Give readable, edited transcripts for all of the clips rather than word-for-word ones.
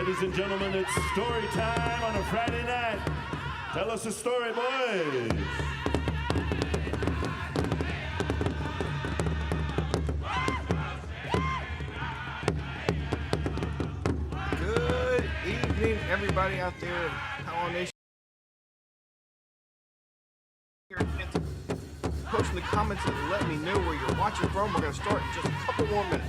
Ladies and gentlemen, it's story time on a Friday night. Tell us a story, boys. Good evening, everybody out there in Powwow Nation. Post in the comments and let me know where you're watching from. We're going to start in just a couple more minutes.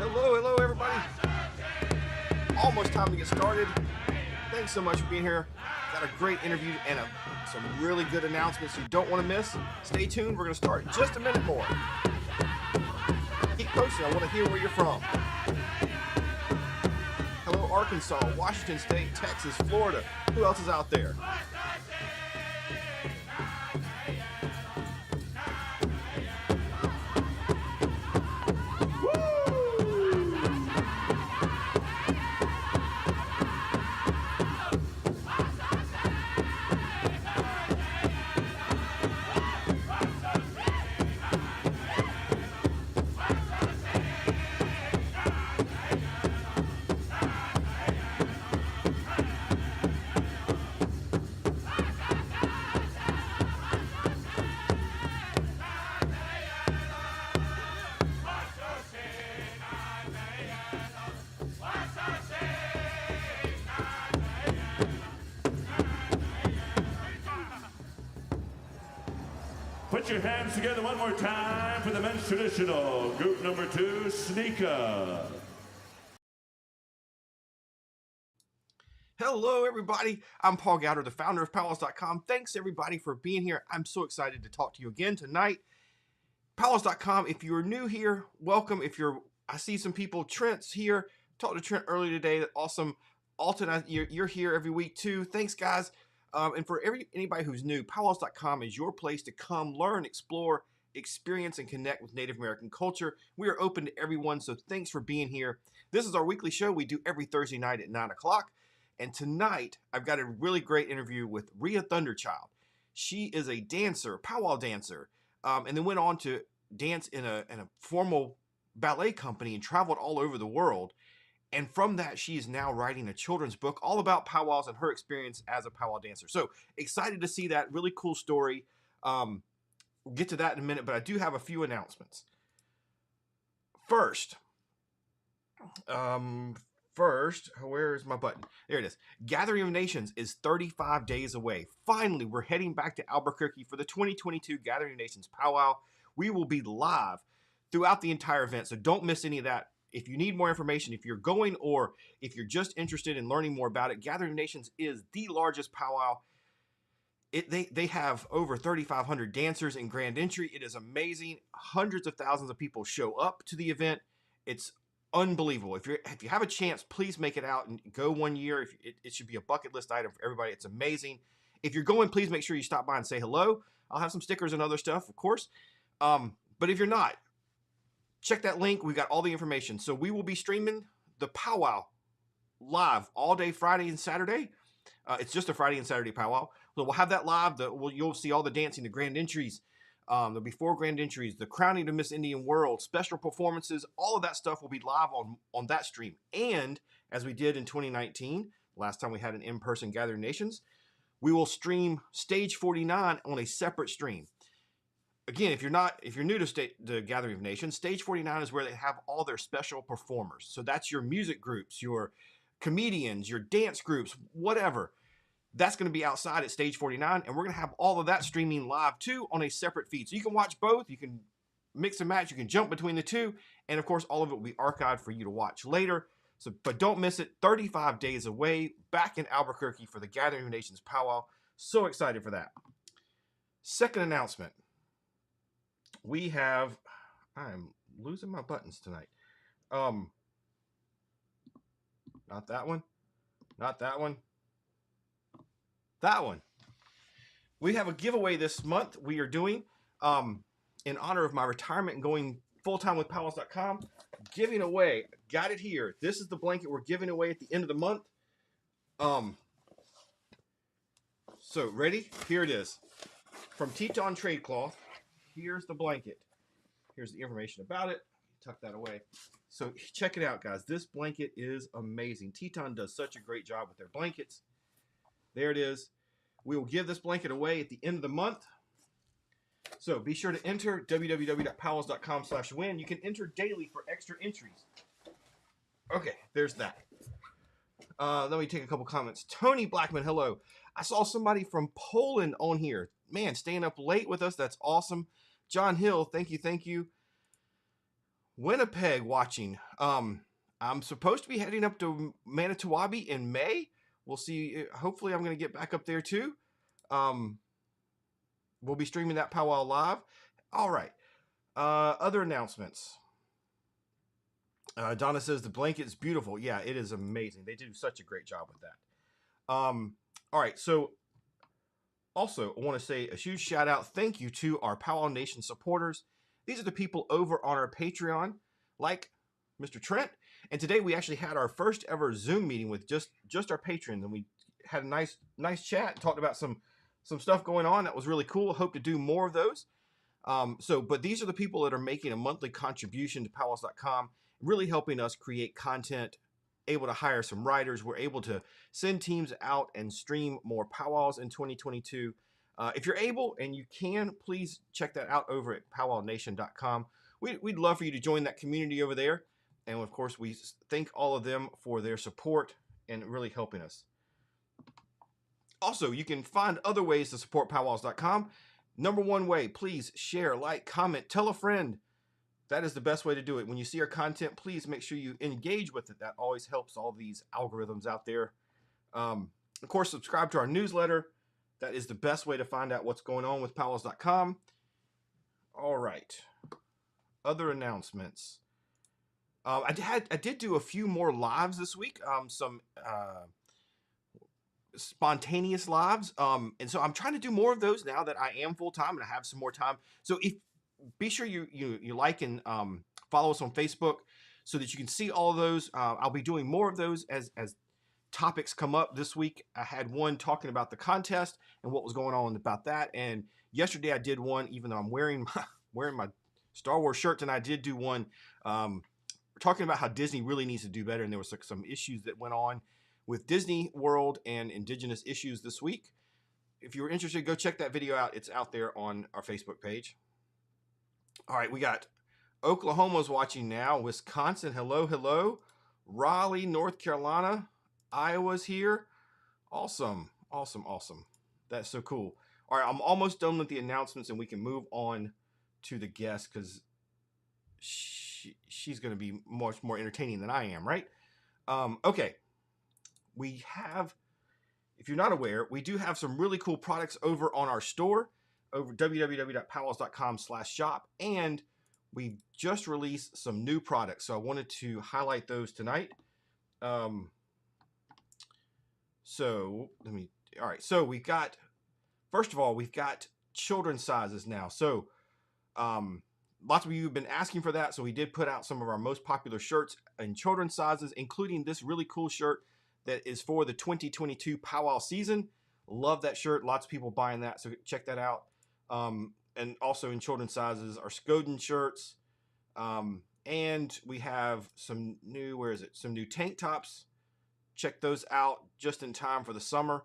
Hello, everybody. Almost time to get started. Thanks so much for being here. Got a great interview and some really good announcements you don't want to miss. Stay tuned. We're going to start in just a minute more. Keep posting. I want to hear where you're from. Hello, Arkansas, Washington State, Texas, Florida. Who else is out there? Put your hands together one more time for the men's traditional. Group number 2, Sneaker. Hello, everybody. I'm Paul Gowder, the founder of PowWows.com. Thanks, everybody, for being here. I'm so excited to talk to you again tonight. PowWows.com, if you're new here, welcome. I see some people, Trent's here. Talked to Trent earlier today. Awesome. Alton, you're here every week, too. Thanks, guys. And for anybody who's new, PowWows.com is your place to come, learn, explore, experience, and connect with Native American culture. We are open to everyone, so thanks for being here. This is our weekly show we do every Thursday night at 9 o'clock. And tonight, I've got a really great interview with Ria Thundercloud. She is a dancer, powwow dancer, and then went on to dance in a formal ballet company and traveled all over the world. And from that, she is now writing a children's book all about powwows and her experience as a powwow dancer. So excited to see that. Really cool story. We'll get to that in a minute, but I do have a few announcements. First, where is my button? There it is. Gathering of Nations is 35 days away. Finally, we're heading back to Albuquerque for the 2022 Gathering of Nations Powwow. We will be live throughout the entire event, so don't miss any of that. If you need more information, if you're going or if you're just interested in learning more about it, Gathering of Nations is the largest powwow. They have over 3,500 dancers in grand entry. It is amazing. Hundreds of thousands of people show up to the event. It's unbelievable. If you have a chance, please make it out and go one year. It should be a bucket list item for everybody. It's amazing. If you're going, please make sure you stop by and say hello. I'll have some stickers and other stuff, of course. But if you're not, check that link. We've got all the information. So we will be streaming the powwow live all day Friday and Saturday. It's just a Friday and Saturday powwow. So we'll have that live. You'll see all the dancing, the grand entries. There'll be 4 grand entries, the crowning of Miss Indian World, special performances. All of that stuff will be live on that stream. And as we did in 2019, last time we had an in-person Gathering Nations, we will stream Stage 49 on a separate stream. Again, if you're new to the Gathering of Nations, Stage 49 is where they have all their special performers. So that's your music groups, your comedians, your dance groups, whatever. That's going to be outside at Stage 49, and we're going to have all of that streaming live too on a separate feed. So you can watch both, you can mix and match, you can jump between the two, and of course all of it will be archived for you to watch later. So, but don't miss it. 35 days away, back in Albuquerque for the Gathering of Nations Powwow. So excited for that. Second announcement. I'm losing my buttons tonight. Not that one. Not that one. That one. We have a giveaway this month we are doing in honor of my retirement and going full-time with PowWows.com. Giving away, got it here. This is the blanket we're giving away at the end of the month. So ready? Here it is. From Teton Trade Cloth. Here's the blanket. Here's the information about it. Tuck that away. So check it out, guys. This blanket is amazing. Teton does such a great job with their blankets. There it is. We will give this blanket away at the end of the month. So be sure to enter www.powwows.com/win. You can enter daily for extra entries. Okay, there's that. Let me take a couple comments. Tony Blackman, hello. I saw somebody from Poland on here. Man, staying up late with us. That's awesome. John Hill, thank you, thank you. Winnipeg watching. I'm supposed to be heading up to Manitowoc in May. We'll see. Hopefully, I'm going to get back up there too. We'll be streaming that powwow live. All right. Other announcements. Donna says the blanket is beautiful. Yeah, it is amazing. They do such a great job with that. All right. So also, I want to say a huge shout out. Thank you to our Powwow Nation supporters. These are the people over on our Patreon, like Mr. Trent. And today we actually had our first ever Zoom meeting with just our patrons, and we had a nice chat and talked about some stuff going on that was really cool. Hope to do more of those. But these are the people that are making a monthly contribution to powwows.com, really helping us create content, able to hire some writers. We're able to send teams out and stream more powwows in 2022. If you're able and you can, please check that out over at powwownation.com. We'd love for you to join that community over there. And of course, we thank all of them for their support and really helping us. Also, you can find other ways to support powwows.com. Number one way, please share, like, comment, tell a friend. That is the best way to do it. When you see our content, please make sure you engage with it. That always helps all these algorithms out there. Of course, subscribe to our newsletter. That is the best way to find out what's going on with powwows.com. All right. Other announcements. I did do a few more lives this week. Some spontaneous lives. And so I'm trying to do more of those now that I am full time and I have some more time. So be sure you like and follow us on Facebook so that you can see all of those. I'll be doing more of those as topics come up. This week I had one talking about the contest and what was going on about that. And yesterday I did one, even though I'm wearing my Star Wars shirt, and I did do one talking about how Disney really needs to do better. And there was some issues that went on with Disney World and Indigenous issues this week. If you're interested, go check that video out. It's out there on our Facebook page. All right, we got Oklahoma's watching now. Wisconsin, hello. Raleigh, North Carolina. Iowa's here. Awesome. That's so cool. All right, I'm almost done with the announcements, and we can move on to the guest because she's going to be much more entertaining than I am, right? Okay. We have, if you're not aware, we do have some really cool products over on our store over www.powwows.com/shop, and we just released some new products. So I wanted to highlight those tonight. So we've got, first of all, we've got children's sizes now. So lots of you have been asking for that. So we did put out some of our most popular shirts in children's sizes, including this really cool shirt that is for the 2022 powwow season. Love that shirt. Lots of people buying that. So check that out. And also in children's sizes, our Skoden shirts. And we have some new, some new tank tops. Check those out just in time for the summer.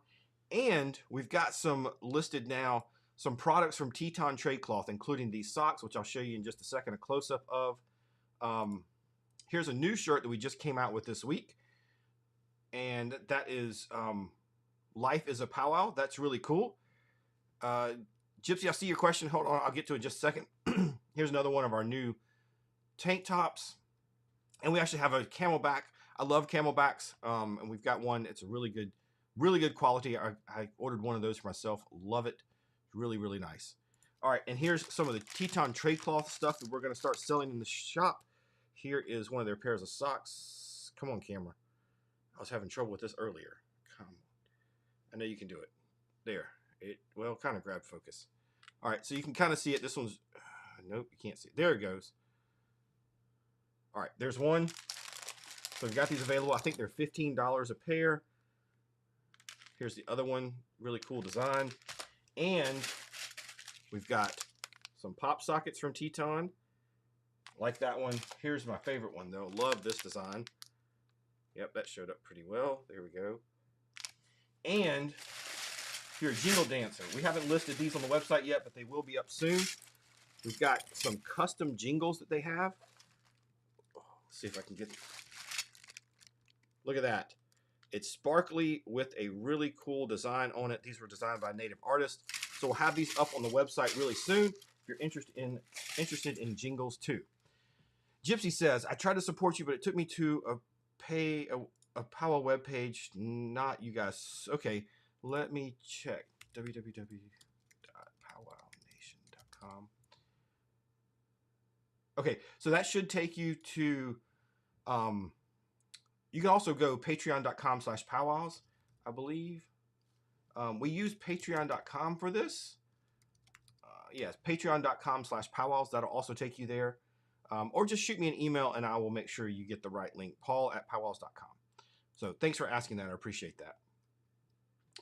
And we've got some listed now, some products from Teton Trade Cloth, including these socks, which I'll show you in just a second, a close-up of. Here's a new shirt that we just came out with this week. And that is Life is a Powwow. That's really cool. Gypsy, I see your question. Hold on, I'll get to it in just a second. Here's another one of our new tank tops. And we actually have a camelback. I love camelbacks. And we've got one. It's a really good quality. I ordered one of those for myself. Love it. Really, really nice. All right, and here's some of the Teton Trade Cloth stuff that we're going to start selling in the shop. Here is one of their pairs of socks. Come on, camera. I was having trouble with this earlier. Come on. I know you can do it. There. It, well, kind of grabbed focus. All right, so you can kind of see it. This one's, nope, you can't see it. There it goes. All right, there's one. So we've got these available. I think they're $15 a pair. Here's the other one. Really cool design. And we've got some pop sockets from Teton. Like that one. Here's my favorite one, though. Love this design. Yep, that showed up pretty well. There we go. And if you're a jingle dancer, we haven't listed these on the website yet, but they will be up soon. We've got some custom jingles that they have. Let's see if I can get. Look at that. It's sparkly with a really cool design on it. These were designed by native artists. So we'll have these up on the website really soon if you're interested in jingles too. Gypsy says, I tried to support you, but it took me to a powwow webpage. Not you guys. Okay, let me check. www.powwow.com. Okay, so that should take you to, you can also go patreon.com/powwows, I believe. We use patreon.com for this. Yes, patreon.com/powwows. That'll also take you there. Or just shoot me an email and I will make sure you get the right link, paul@powwows.com. So thanks for asking that. I appreciate that.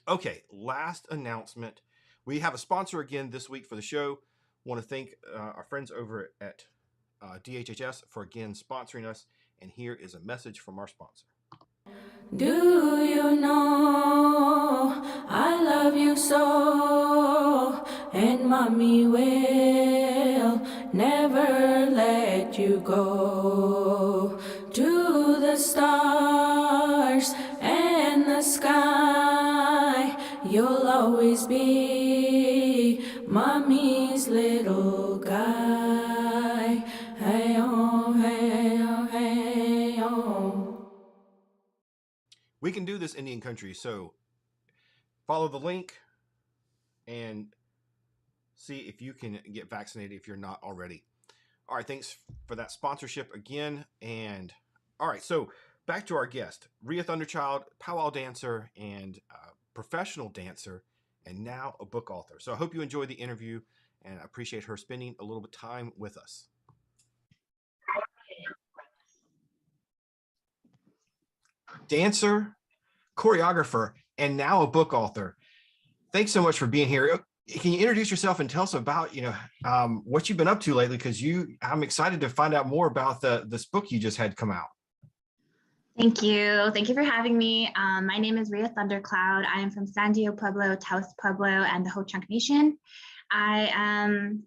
Okay, last announcement. We have a sponsor again this week for the show. Want to thank our friends over at DHHS for again sponsoring us. And here is a message from our sponsor. Do you know I love you so, and mommy will never let you go. To the stars and the sky, you'll always be mommy's little guy. Hey oh, hey oh, hey oh. We can do this Indian country, so follow the link and see if you can get vaccinated if you're not already. All right, thanks for that sponsorship again. And all right, so back to our guest, Ria Thundercloud, powwow dancer and professional dancer, and now a book author. So I hope you enjoyed the interview and I appreciate her spending a little bit of time with us. Dancer, choreographer, and now a book author. Thanks so much for being here. Can you introduce yourself and tell us about, what you've been up to lately? Because I'm excited to find out more about this book you just had come out. Thank you. Thank you for having me. My name is Ria Thundercloud. I am from San Diego Pueblo, Taos Pueblo, and the Ho-Chunk Nation. I am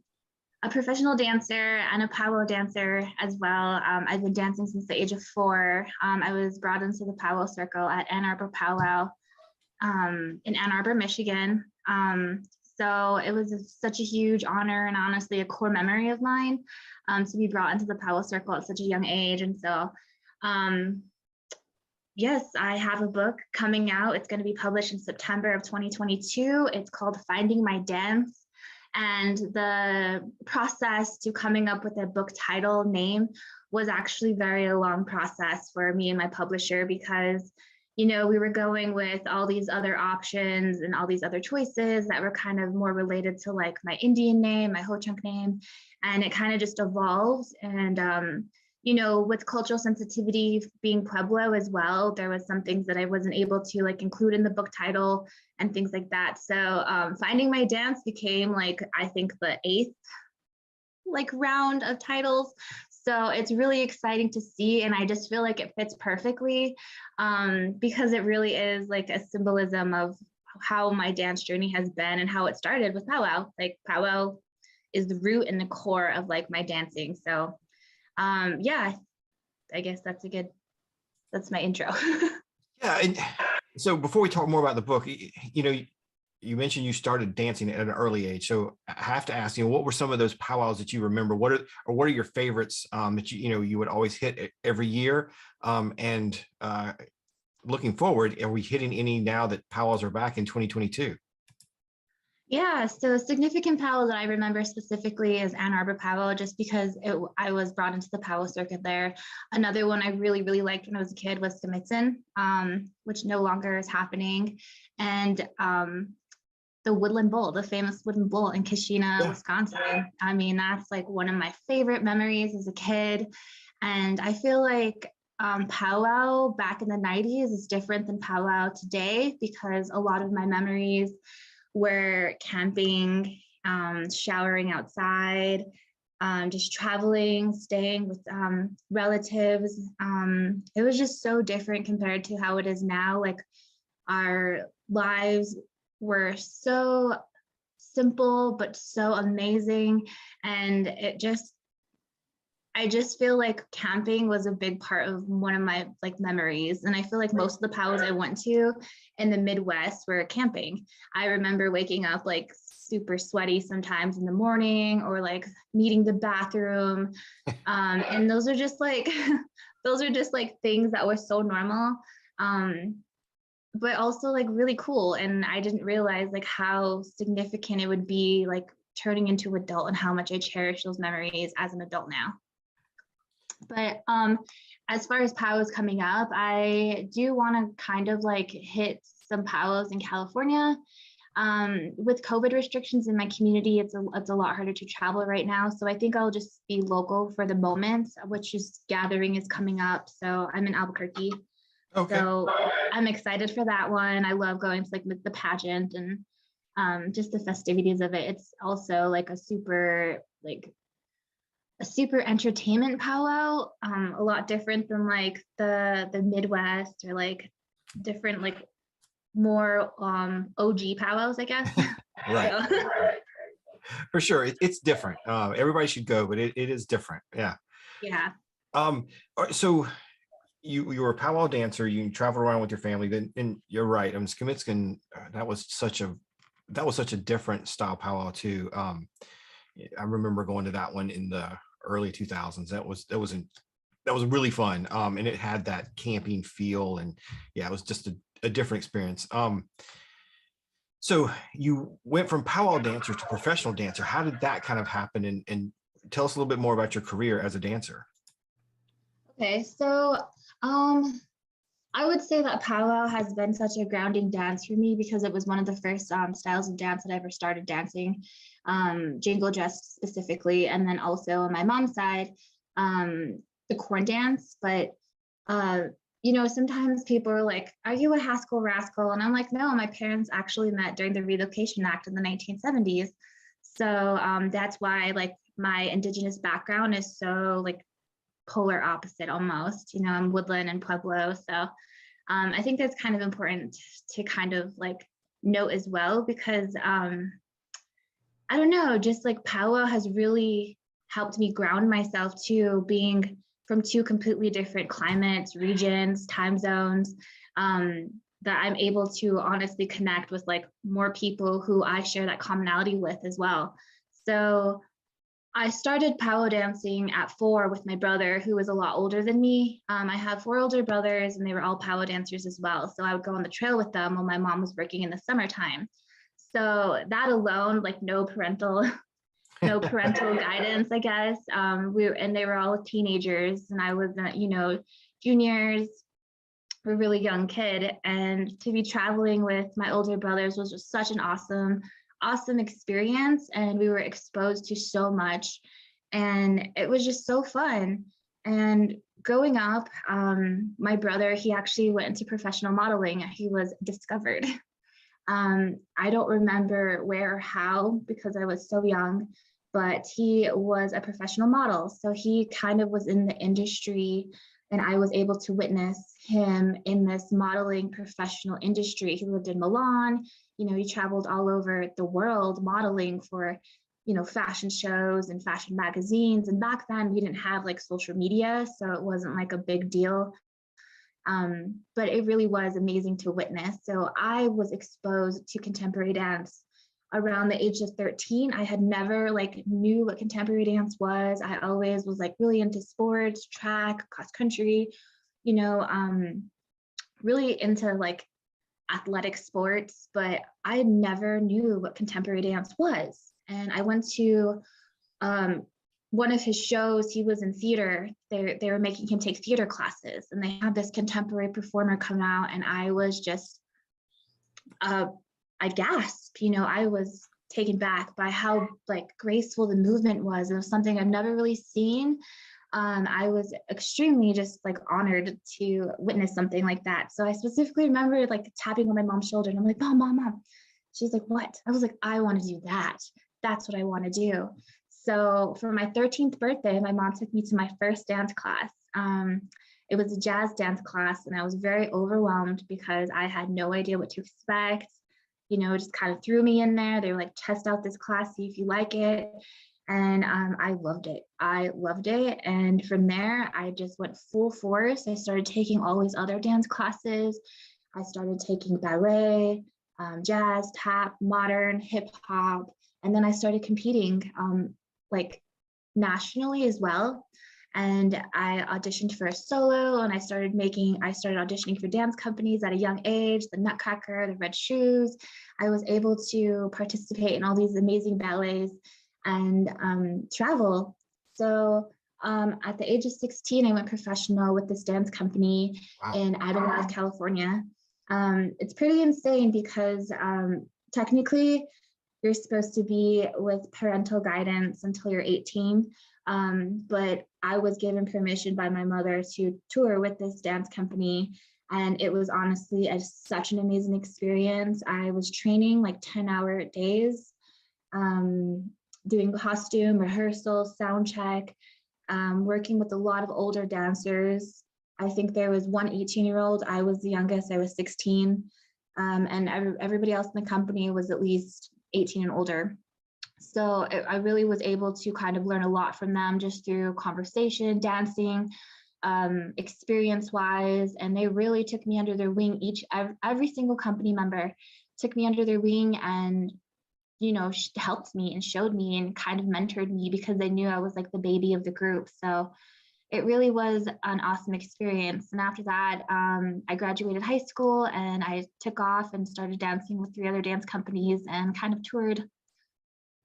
a professional dancer and a powwow dancer as well. I've been dancing since the age of 4. I was brought into the powwow circle at Ann Arbor Powwow in Ann Arbor, Michigan. So it was such a huge honor and honestly a core memory of mine to be brought into the powwow circle at such a young age. And so, yes, I have a book coming out. It's going to be published in September of 2022. It's called Finding My Dance. And the process to coming up with a book title name was actually very a long process for me and my publisher because, we were going with all these other options and all these other choices that were kind of more related to like my Indian name, my Ho-Chunk name, and it kind of just evolved. And, with cultural sensitivity being Pueblo as well, there was some things that I wasn't able to like include in the book title and things like that. So Finding My Dance became I think the 8th round of titles. So it's really exciting to see. And I just feel like it fits perfectly because it really is like a symbolism of how my dance journey has been and how it started with powwow. Like powwow is the root and the core of like my dancing. So yeah, I guess that's my intro. Yeah. And so before we talk more about the book, you mentioned you started dancing at an early age. So I have to ask, what were some of those powwows that you remember? What are your favorites that you would always hit every year? And looking forward, are we hitting any now that powwows are back in 2022? Yeah, so a significant powwow that I remember specifically is Ann Arbor powwow, just because I was brought into the powwow circuit there. Another one I really, really liked when I was a kid was Scimitzen, which no longer is happening. And the Woodland Bowl, the famous Woodland Bowl in Keshena, Wisconsin. I mean, that's like one of my favorite memories as a kid. And I feel like powwow back in the 90s is different than powwow today, because a lot of my memories were camping, showering outside, just traveling, staying with relatives. It was just so different compared to how it is now. Like, our lives were so simple but so amazing, and I just feel like camping was a big part of one of my like memories. And I feel like most of the powwows I went to in the Midwest were camping. I remember waking up like super sweaty sometimes in the morning, or like needing the bathroom. And those are just like those are just like things that were so normal. But also like really cool. And I didn't realize like how significant it would be like turning into an adult, and how much I cherish those memories as an adult now. But as far as powwows coming up, I do want to kind of like hit some powwows in California. With COVID restrictions in my community, it's a lot harder to travel right now. So I think I'll just be local for the moment, which is gathering is coming up. So I'm in Albuquerque. Okay. So I'm excited for that one. I love going to like the pageant and just the festivities of it. It's also like a super entertainment powwow, a lot different than like the Midwest, or like different like more OG powwows, I guess. Right. So, For sure. It's different. Everybody should go, but it is different. Yeah. yeah. All right, so you were a powwow dancer, you traveled around with your family, then, and you're right. Skimitskin, that was such a different style powwow too. I remember going to that one in the early 2000s. That was really fun. And it had that camping feel, and yeah, it was just a different experience. So you went from powwow dancer to professional dancer. How did that kind of happen? And tell us a little bit more about your career as a dancer. Okay, so I would say that powwow has been such a grounding dance for me, because it was one of the first styles of dance that I ever started dancing, jingle dress specifically, and then also on my mom's side, the corn dance. But you know, sometimes people are like, "Are you a Haskell rascal?" And I'm like, "No, my parents actually met during the Relocation Act in the 1970s." So that's why like my Indigenous background is so like polar opposite almost. You know, I'm woodland and Pueblo, so I think that's kind of important to kind of like note as well, because I don't know, just like powwow has really helped me ground myself too, being from two completely different climates, regions, time zones, that I'm able to honestly connect with like more people who I share that commonality with as well. So I started powwow dancing at 4 with my brother, who was a lot older than me. I have 4 older brothers, and they were all powwow dancers as well. So I would go on the trail with them while my mom was working in the summertime. So that alone, like no parental guidance, I guess. And they were all teenagers, and I was, you know, juniors, a really young kid, and to be traveling with my older brothers was just such an awesome experience, and we were exposed to so much, and it was just so fun. And growing up, my brother, he actually went into professional modeling. He was discovered. I don't remember where or how, because I was so young, but he was a professional model. So he kind of was in the industry, and I was able to witness him in this modeling professional industry. He lived in Milan. You know, he traveled all over the world modeling for, you know, fashion shows and fashion magazines. And back then we didn't have like social media, so it wasn't like a big deal. But it really was amazing to witness. So I was exposed to contemporary dance around the age of 13. I had never like knew what contemporary dance was. I always was like really into sports, track, cross country, you know, really into like athletic sports, but I never knew what contemporary dance was. And I went to one of his shows. He was in theater. They were making him take theater classes, and they had this contemporary performer come out, and I was just, I gasped. I was taken back by how like graceful the movement was. It was something I've never really seen. I was extremely just like honored to witness something like that. So I specifically remember like tapping on my mom's shoulder, and I'm like, Mom. She's like, what? I was like, I want to do that. That's what I want to do. So for my 13th birthday, my mom took me to my first dance class. It was a jazz dance class, and I was very overwhelmed because I had no idea what to expect. Just kind of threw me in there. They were like, test out this class, see if you like it. And I loved it. And from there, I just went full force. I started taking all these other dance classes. I started taking ballet, jazz, tap, modern, hip hop. And then I started competing like nationally as well. And I auditioned for a solo, and I started auditioning for dance companies at a young age, the Nutcracker, the Red Shoes. I was able to participate in all these amazing ballets and travel. So at the age of 16, I went professional with this dance company in Idlewild, California. It's pretty insane because technically you're supposed to be with parental guidance until you're 18. But I was given permission by my mother to tour with this dance company. And it was honestly such an amazing experience. I was training like 10-hour days, doing costume, rehearsal, sound check, working with a lot of older dancers. I think there was one 18-year-old. I was the youngest. I was 16. And everybody else in the company was at least 18 and older. So I really was able to kind of learn a lot from them just through conversation, dancing, experience-wise, and they really took me under their wing. Every single company member took me under their wing and, helped me and showed me and kind of mentored me because they knew I was like the baby of the group. So it really was an awesome experience. And after that, I graduated high school and I took off and started dancing with 3 other dance companies and kind of toured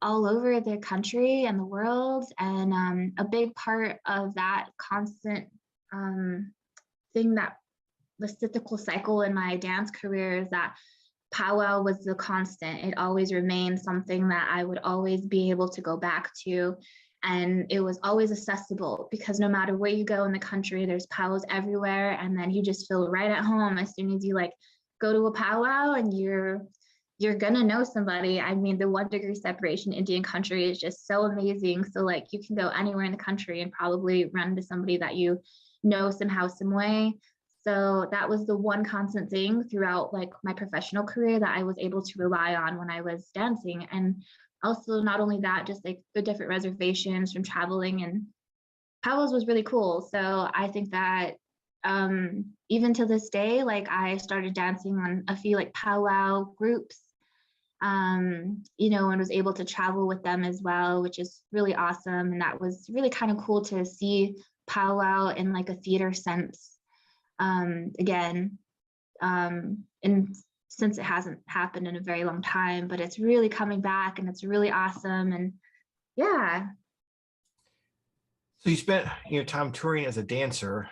all over the country and the world. And a big part of that constant thing, that the cyclical cycle in my dance career, is that powwow was the constant. It always remained something that I would always be able to go back to. And it was always accessible because no matter where you go in the country, there's powwows everywhere. And then you just feel right at home as soon as you like go to a powwow, and you're gonna know somebody. I mean, the 1 degree separation Indian country is just so amazing. So like you can go anywhere in the country and probably run into somebody that you know somehow, some way. So that was the one constant thing throughout like my professional career that I was able to rely on when I was dancing. And also not only that, just like the different reservations from traveling, and powwows was really cool. So I think that even to this day, like I started dancing on a few like powwow groups, and was able to travel with them as well, which is really awesome. And that was really kind of cool to see powwow in like a theater sense again. And since it hasn't happened in a very long time, but it's really coming back and it's really awesome. And yeah. So you spent time touring as a dancer,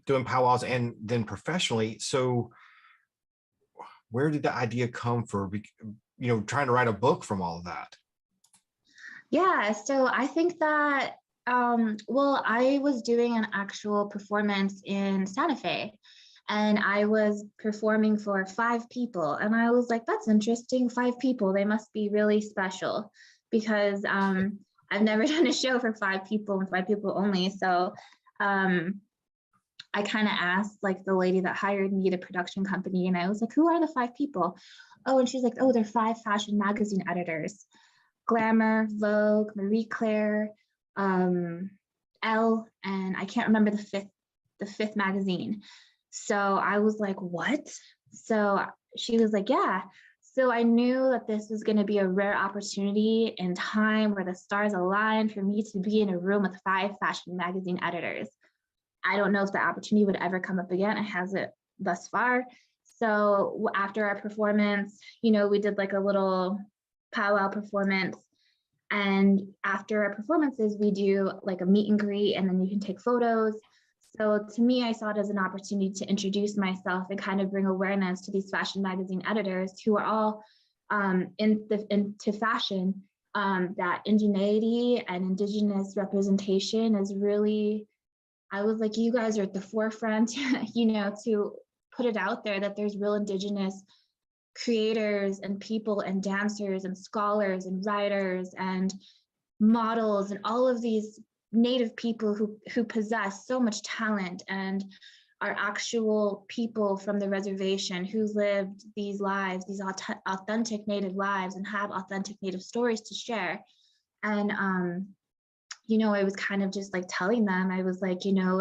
doing powwows, and then professionally. So where did the idea come for trying to write a book from all of that? Yeah, so I think that well, I was doing an actual performance in Santa Fe, and I was performing for 5 people, and I was like, that's interesting, 5 people, they must be really special, because I've never done a show for 5 people and 5 people only. So I kind of asked like the lady that hired me, the production company, and I was like, who are the 5 people? Oh, and she's like, oh, they're 5 fashion magazine editors: Glamour, Vogue, Marie Claire, Elle, and I can't remember the fifth magazine. So I was like, what? So she was like, yeah. So I knew that this was going to be a rare opportunity in time where the stars aligned for me to be in a room with 5 fashion magazine editors. I don't know if the opportunity would ever come up again. It hasn't thus far. So after our performance, you know, we did like a little powwow performance. And after our performances, we do like a meet and greet, and then you can take photos. So to me, I saw it as an opportunity to introduce myself and kind of bring awareness to these fashion magazine editors who are all into fashion, that indigeneity and Indigenous representation is really, I was like, you guys are at the forefront, you know, to put it out there that there's real Indigenous creators and people and dancers and scholars and writers and models and all of these Native people who possess so much talent and are actual people from the reservation who lived these lives, these authentic Native lives, and have authentic Native stories to share. And you know, I was kind of just like telling them, I was like, you know,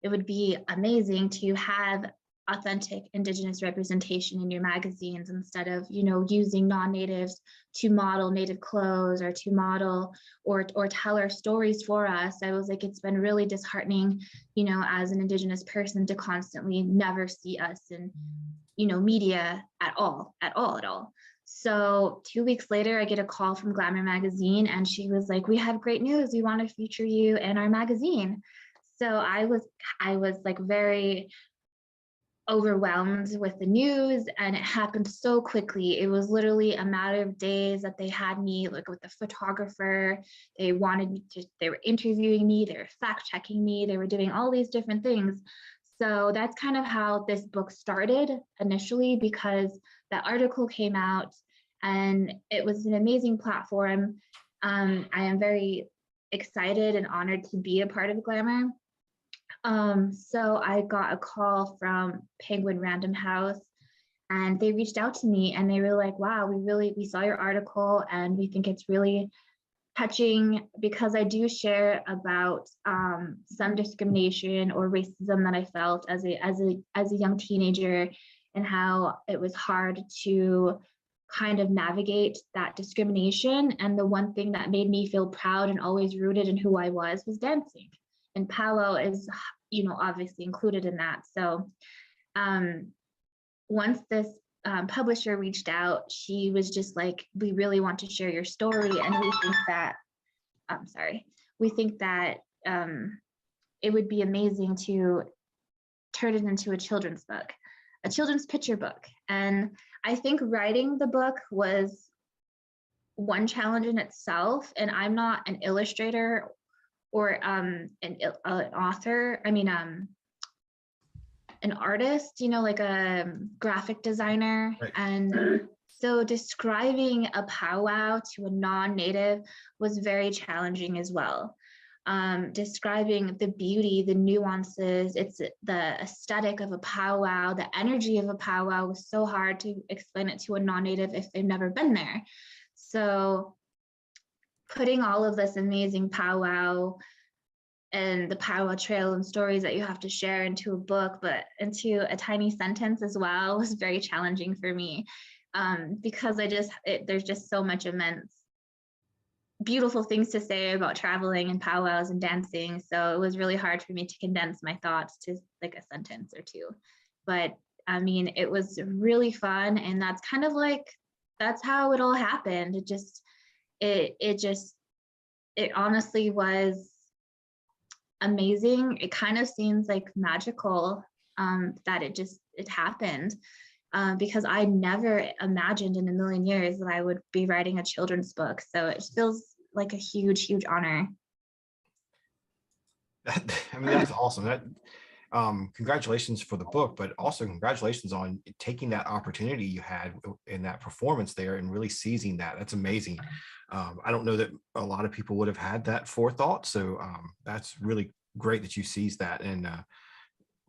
it would be amazing to have authentic Indigenous representation in your magazines instead of, you know, using non-natives to model Native clothes or to model or tell our stories for us. I was like, it's been really disheartening, you know, as an Indigenous person to constantly never see us in, you know, media at all. So 2 weeks later, I get a call from Glamour magazine, and she was like, we have great news. We want to feature you in our magazine. So I was like very overwhelmed with the news, and it happened so quickly. It was literally a matter of days that they had me like with the photographer. They wanted me to, they were interviewing me, they were fact checking me, they were doing all these different things. So that's kind of how this book started initially, because that article came out and it was an amazing platform. I am very excited and honored to be a part of Glamour. So I got a call from Penguin Random House, and they reached out to me and they were like, wow, we saw your article and we think it's really touching, because I do share about some discrimination or racism that I felt as a young teenager, and how it was hard to kind of navigate that discrimination. And the one thing that made me feel proud and always rooted in who I was dancing. And powwow is, you know, obviously included in that. So once this publisher reached out, she was just like, we really want to share your story, and we think that it would be amazing to turn it into a children's book, a children's picture book. And I think writing the book was one challenge in itself, and I'm not an illustrator or an author, an artist, you know, like a graphic designer. Right. And so describing a powwow to a non-native was very challenging as well. Describing the beauty, the nuances, it's the aesthetic of a powwow, the energy of a powwow was so hard to explain it to a non-native if they've never been there. So putting all of this amazing powwow and the powwow trail and stories that you have to share into a book, but into a tiny sentence as well, was very challenging for me, because there's just so much immense beautiful things to say about traveling and powwows and dancing. So it was really hard for me to condense my thoughts to like a sentence or two. But I mean, it was really fun, and that's kind of like, that's how it all happened. It honestly was amazing. It kind of seems like magical that it happened, because I never imagined in a million years that I would be writing a children's book. So it feels like a huge, huge honor. That's awesome. Congratulations for the book, but also congratulations on taking that opportunity you had in that performance there and really seizing that. That's amazing. I don't know that a lot of people would have had that forethought. So that's really great that you seized that, and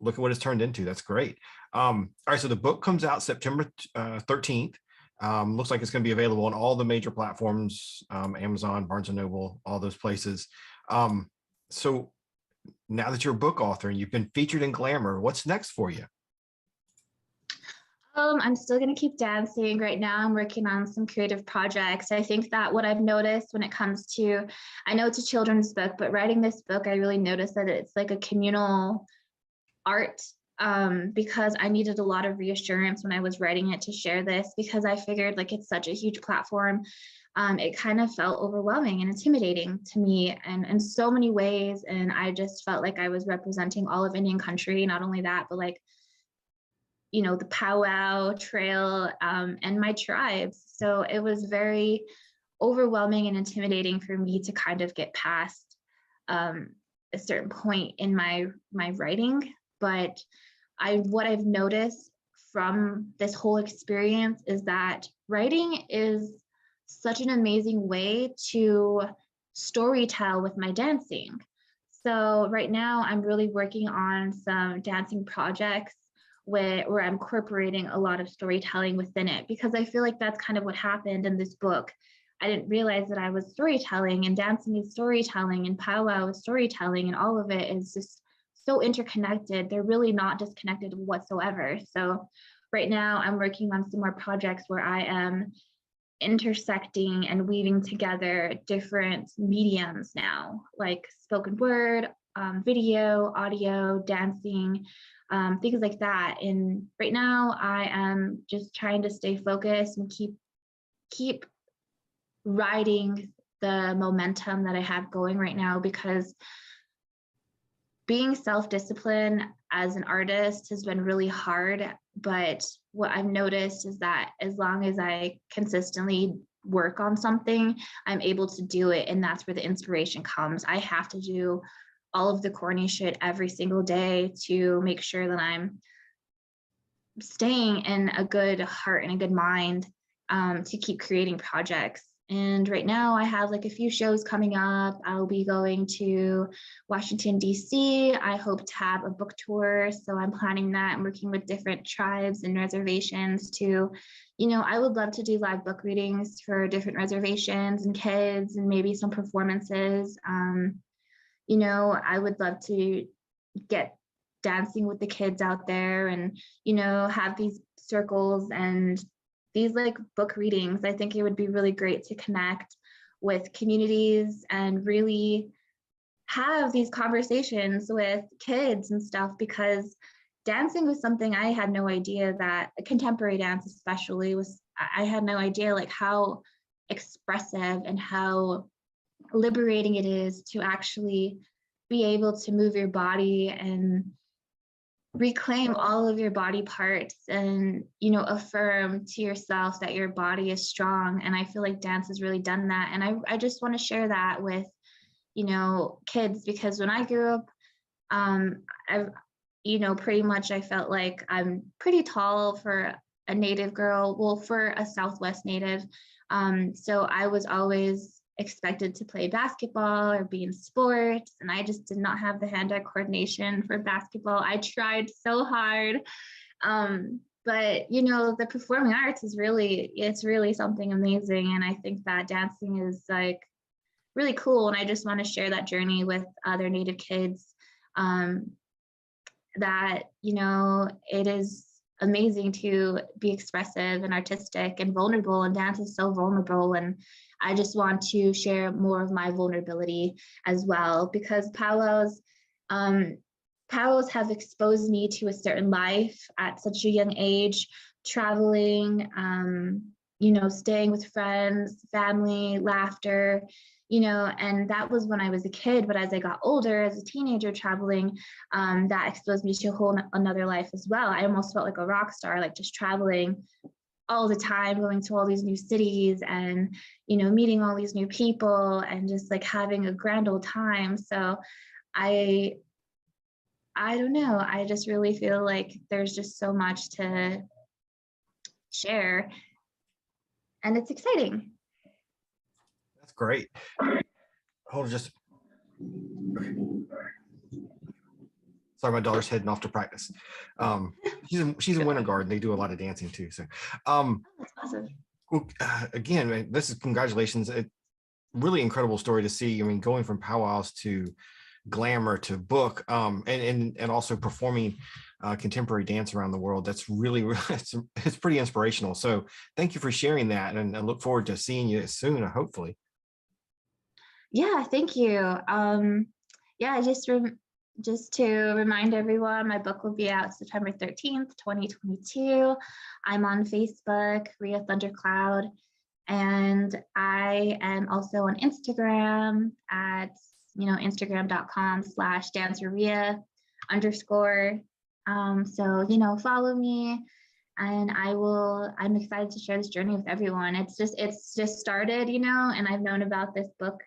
look at what it's turned into. That's great. All right, so the book comes out September 13th. Looks like it's going to be available on all the major platforms, Amazon, Barnes & Noble, all those places. So now that you're a book author and you've been featured in Glamour, what's next for you? I'm still going to keep dancing. Right now, I'm working on some creative projects. I think that what I've noticed when it comes to, I know it's a children's book, but writing this book, I really noticed that it's like a communal art because I needed a lot of reassurance when I was writing it to share this, because I figured like it's such a huge platform. It kind of felt overwhelming and intimidating to me and in so many ways. And I just felt like I was representing all of Indian country. Not only that, but like, you know, the powwow trail and my tribes. So it was very overwhelming and intimidating for me to kind of get past a certain point in my writing. But what I've noticed from this whole experience is that writing is such an amazing way to storytell with my dancing. So right now I'm really working on some dancing projects where I'm incorporating a lot of storytelling within it, because I feel like that's kind of what happened in this book. I didn't realize that I was storytelling, and dancing is storytelling, and powwow is storytelling, and all of it is just so interconnected. They're really not disconnected whatsoever. So right now I'm working on some more projects where I am intersecting and weaving together different mediums now, like spoken word, video, audio, dancing, things like that. And right now I am just trying to stay focused and keep riding the momentum that I have going right now, because being self-disciplined as an artist has been really hard. But what I've noticed is that as long as I consistently work on something, I'm able to do it. And that's where the inspiration comes. I have to do all of the corny shit every single day to make sure that I'm staying in a good heart and a good mind to keep creating projects. And right now I have like a few shows coming up. I'll be going to Washington, D.C. I hope to have a book tour. So I'm planning that. I'm working with different tribes and reservations to, you know, I would love to do live book readings for different reservations and kids, and maybe some performances. You know, I would love to get dancing with the kids out there and, you know, have these circles and these like book readings. I think it would be really great to connect with communities and really have these conversations with kids and stuff, because dancing was something I had no idea that contemporary dance especially was, I had no idea like how expressive and how liberating it is to actually be able to move your body and reclaim all of your body parts and, you know, affirm to yourself that your body is strong. And I feel like dance has really done that. And I just want to share that with, you know, kids, because when I grew up, I've, you know, pretty much I felt like I'm pretty tall for a native girl, well, for a Southwest native. So I was always expected to play basketball or be in sports, and I just did not have the hand-eye coordination for basketball. I tried so hard, but you know, the performing arts is really, it's really something amazing, and I think that dancing is like really cool, and I just want to share that journey with other Native kids, that, you know, it is amazing to be expressive and artistic and vulnerable, and dance is so vulnerable. And I just want to share more of my vulnerability as well, because powwows have exposed me to a certain life at such a young age, traveling, you know, staying with friends, family, laughter, you know, and that was when I was a kid. But as I got older, as a teenager traveling, that exposed me to a whole another life as well. I almost felt like a rock star, like just traveling all the time, going to all these new cities and, you know, meeting all these new people and just like having a grand old time. So I don't know, I just really feel like there's just so much to share, and it's exciting. That's great. Hold on, just okay. Sorry, my daughter's heading off to practice. She's in winter garden. They do a lot of dancing too. So, That's awesome. well, again, this is congratulations. Really incredible story to see. I mean, going from powwows to glamour to book, and also performing contemporary dance around the world. That's really it's pretty inspirational. So, thank you for sharing that, and I look forward to seeing you soon. Hopefully. Yeah, thank you. Yeah, I just just to remind everyone, my book will be out September 13th, 2022. I'm on Facebook, Ria Thundercloud, and I am also on Instagram at, instagram.com/danceria_. So, follow me, and I'm excited to share this journey with everyone. It's just started, and I've known about this book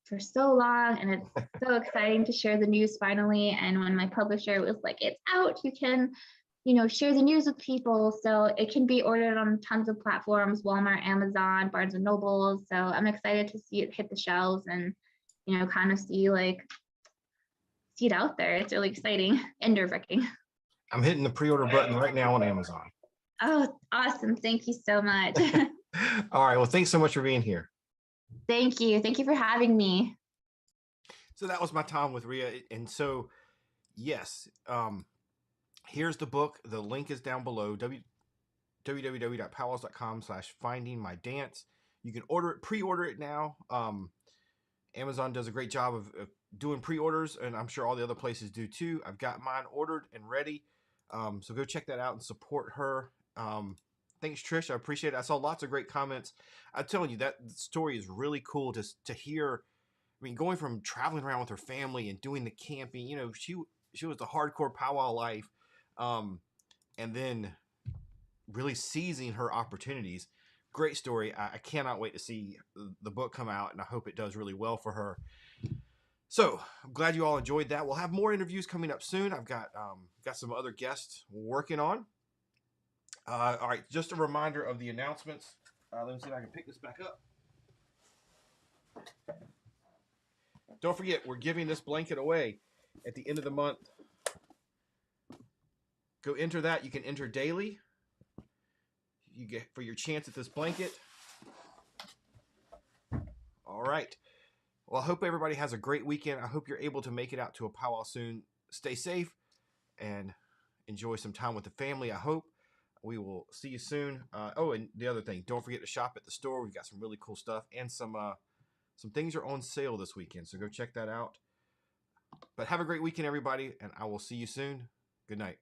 for so long, and it's so exciting to share the news finally. And when my publisher was like, it's out, you can share the news with people. So it can be ordered on tons of platforms: Walmart, Amazon, Barnes and Noble. So I'm excited to see it hit the shelves and kind of see it out there. It's really exciting and nerve-wracking. I'm hitting the pre-order button right now on Amazon. Oh, awesome. Thank you so much. All right, well, thanks so much for being here. Thank you for having me. So that was my time with Ria. And so, yes, here's the book. The link is down below, www.PowWows.com/findingmydance. You can pre-order it now. Amazon does a great job of doing pre-orders, and I'm sure all the other places do too. I've got mine ordered and ready. So go check that out and support her. Thanks, Trish. I appreciate it. I saw lots of great comments. I'm telling you, that story is really cool to hear. I mean, going from traveling around with her family and doing the camping, she was the hardcore powwow life, and then really seizing her opportunities. Great story. I cannot wait to see the book come out, and I hope it does really well for her. So I'm glad you all enjoyed that. We'll have more interviews coming up soon. I've got some other guests working on. All right, just a reminder of the announcements. Let me see if I can pick this back up. Don't forget, we're giving this blanket away at the end of the month. Go enter that. You can enter daily. You get for your chance at this blanket. All right. Well, I hope everybody has a great weekend. I hope you're able to make it out to a powwow soon. Stay safe and enjoy some time with the family, I hope. We will see you soon. Oh, and the other thing, don't forget to shop at the store. We've got some really cool stuff, and some things are on sale this weekend, so go check that out. But have a great weekend, everybody, and I will see you soon. Good night.